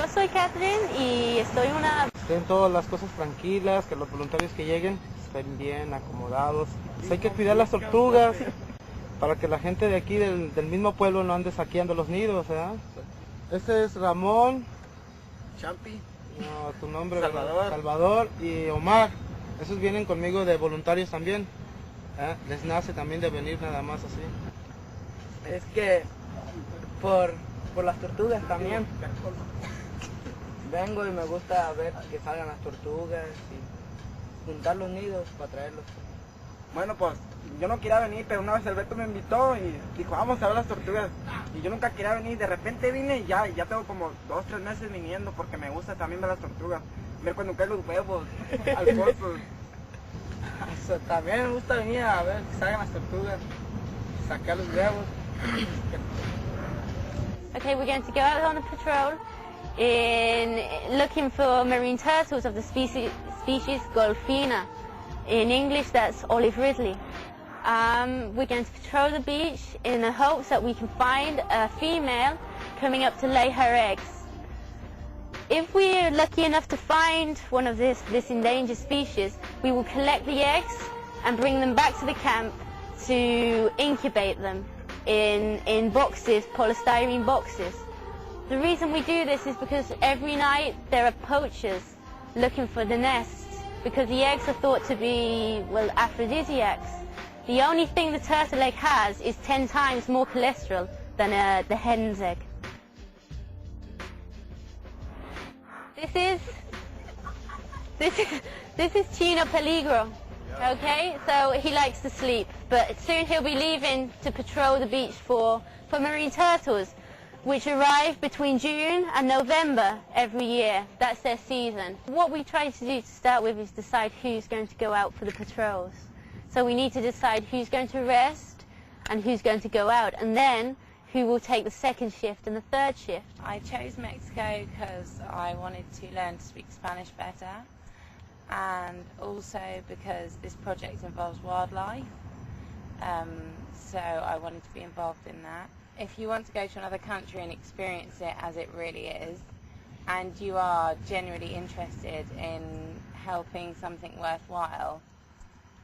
Yo soy Catherine y estoy en una... Estén todas las cosas tranquilas, que los voluntarios que lleguen estén bien acomodados. Pues hay que cuidar las tortugas para que la gente de aquí del mismo pueblo no ande saqueando los nidos, ¿eh? Este es Ramón. Champi. No, tu nombre. Salvador. Salvador y Omar. Esos vienen conmigo de voluntarios también. Les nace también de venir nada más así. Es que por las tortugas también. Vengo y me gusta ver que salgan las tortugas y juntar los nidos para traerlos. Bueno, pues yo no quería venir, pero una vez el Beto me invitó y dijo, vamos a ver las tortugas. Y yo nunca quería venir, de repente vine y ya tengo como 2 o 3 meses viniendo porque me gusta también ver las tortugas. Ver cuando caen los huevos al pozo. También me gusta venir a ver que salgan las tortugas, sacar los huevos. Okay, we're going to go out on a patrol in looking for marine turtles of the species Golfina. In English, that's olive ridley. We're going to patrol the beach in the hopes that we can find a female coming up to lay her eggs. If we're lucky enough to find one of this endangered species, we will collect the eggs and bring them back to the camp to incubate them in boxes, polystyrene boxes. The reason we do this is because every night there are poachers looking for the nests, because the eggs are thought to be, well, aphrodisiacs. The only thing the turtle egg has is 10 times more cholesterol than the hen's egg. This is Chino Peligro. Okay, so he likes to sleep, but soon he'll be leaving to patrol the beach for marine turtles, which arrive between June and November every year. That's their season. What we try to do to start with is decide who's going to go out for the patrols. So we need to decide who's going to rest and who's going to go out, and then who will take the second shift and the third shift. I chose Mexico because I wanted to learn to speak Spanish better, and also because this project involves wildlife, so I wanted to be involved in that. If you want to go to another country and experience it as it really is, and you are genuinely interested in helping something worthwhile,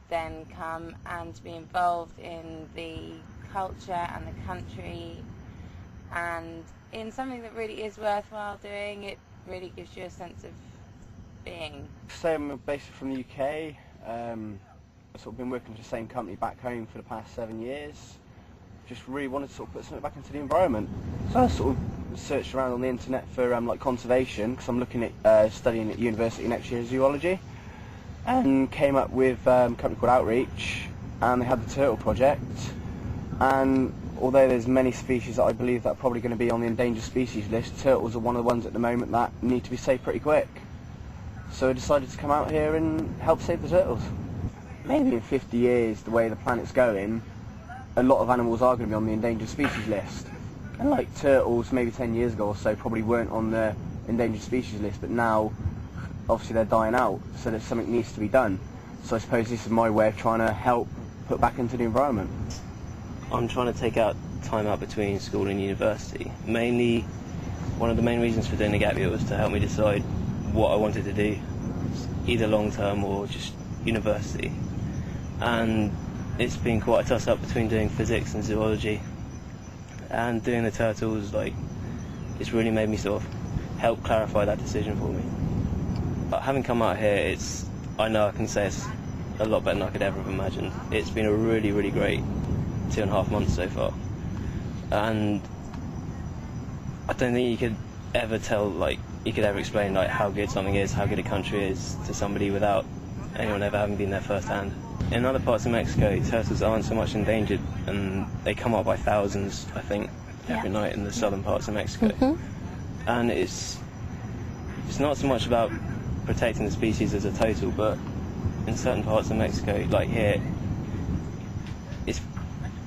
then come and be involved in the culture and the country, and in something that really is worthwhile doing. It really gives you a sense of being. So I'm basically from the UK. I've sort of been working for the same company back home for the past 7 years. Just really wanted to sort of put something back into the environment. So I sort of searched around on the internet for like conservation, because I'm looking at studying at university next year zoology, and came up with a company called Outreach, and they had the turtle project. And although there's many species that I believe that are probably going to be on the endangered species list, turtles are one of the ones at the moment that need to be saved pretty quick. So I decided to come out here and help save the turtles. Maybe in 50 years, the way the planet's going, a lot of animals are going to be on the endangered species list. And like turtles, maybe 10 years ago or so, probably weren't on the endangered species list, but now obviously they're dying out, so that something needs to be done. So I suppose this is my way of trying to help put back into the environment. I'm trying to take out time out between school and university. Mainly, one of the main reasons for doing the gap year was to help me decide what I wanted to do, either long term or just university. And it's been quite a toss up between doing physics and zoology, and doing the turtles. Like, it's really made me sort of help clarify that decision for me. But having come out here, I know I can say it's a lot better than I could ever have imagined. It's been a really, really great 2.5 months so far, and I don't think you could ever tell, like, you could ever explain like how good something is, how good a country is to somebody without anyone ever having been there firsthand. In other parts of Mexico, turtles aren't so much endangered, and they come up by thousands, I think, every night in the southern parts of Mexico. Mm-hmm. And it's not so much about protecting the species as a total, but in certain parts of Mexico, like here,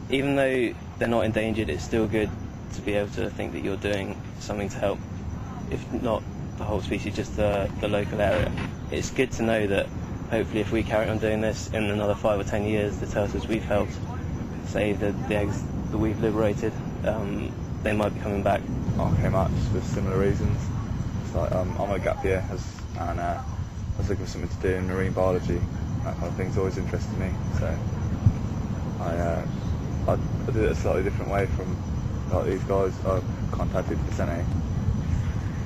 even though they're not endangered, it's still good to be able to think that you're doing something to help, if not the whole species, just the local area. It's good to know that hopefully if we carry on doing this, in another 5 or 10 years, the turtles we've helped, say the eggs that we've liberated, they might be coming back. I came out just for similar reasons. like I'm on a gap year and I was looking for something to do in marine biology. That kind of thing's always interested me, so I did it a slightly different way from like these guys. I contacted Vicente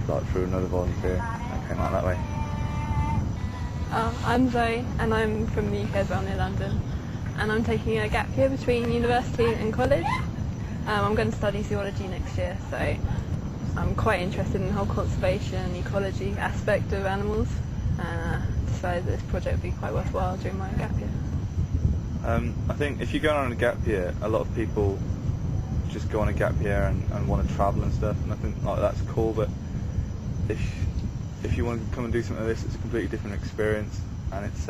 like through another volunteer and came out that way. I'm Zoe and I'm from the UK as well, near London, and I'm taking a gap year between university and college. I'm going to study zoology next year, so I'm quite interested in the whole conservation and ecology aspect of animals, and decided that this project would be quite worthwhile during my gap year. I think if you're going on a gap year, a lot of people just go on a gap year and want to travel and stuff, and I think like that's cool, but if you want to come and do something like this, it's a completely different experience, and it's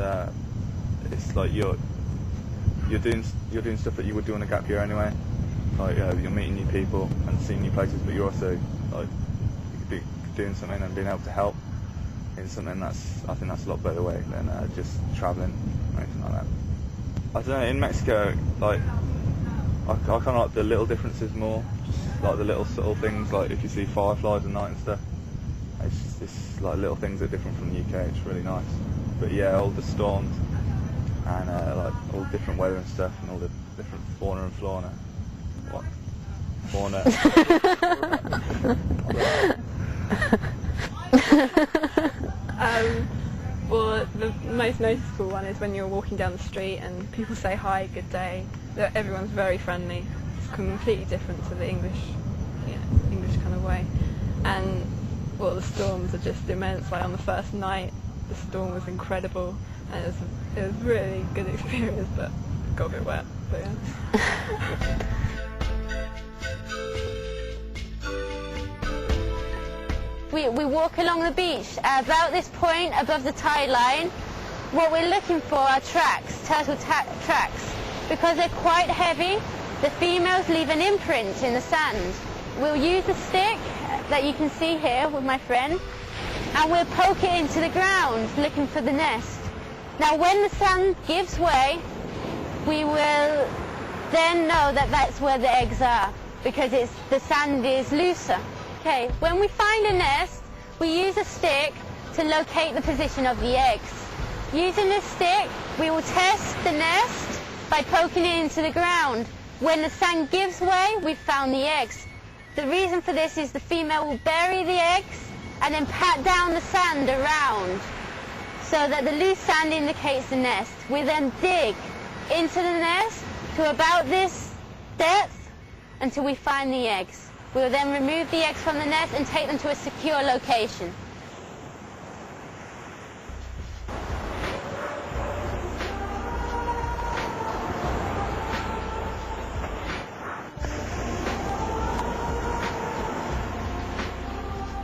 like you're doing stuff that you would do on a gap year anyway. Like you're meeting new people and seeing new places, but you're also like doing something and being able to help in something I think that's a lot better way than just travelling or anything like that. I don't know, in Mexico, like I kind of like the little differences more, just like the little subtle things, like if you see fireflies at night and stuff. It's like little things that are different from the UK. It's really nice. But yeah, all the storms and like all the different weather and stuff, and all the different fauna and flora. What? Fauna. Well, the most noticeable one is when you're walking down the street and people say hi, good day. Everyone's very friendly. It's completely different to the English kind of way. And well, the storms are just immense. Like on the first night, the storm was incredible, and it was really good experience, but it got a bit wet. But yeah. We walk along the beach. About this point, above the tide line, what we're looking for are tracks, turtle tracks. Because they're quite heavy, the females leave an imprint in the sand. We'll use a stick that you can see here with my friend, and we'll poke it into the ground looking for the nest. Now when the sand gives way, we will then know that that's where the eggs are, because the sand is looser. Okay, when we find a nest, we use a stick to locate the position of the eggs. Using this stick, we will test the nest by poking it into the ground. When the sand gives way, we've found the eggs. The reason for this is the female will bury the eggs and then pat down the sand around so that the loose sand indicates the nest. We then dig into the nest to about this depth until we find the eggs. We will then remove the eggs from the nest and take them to a secure location.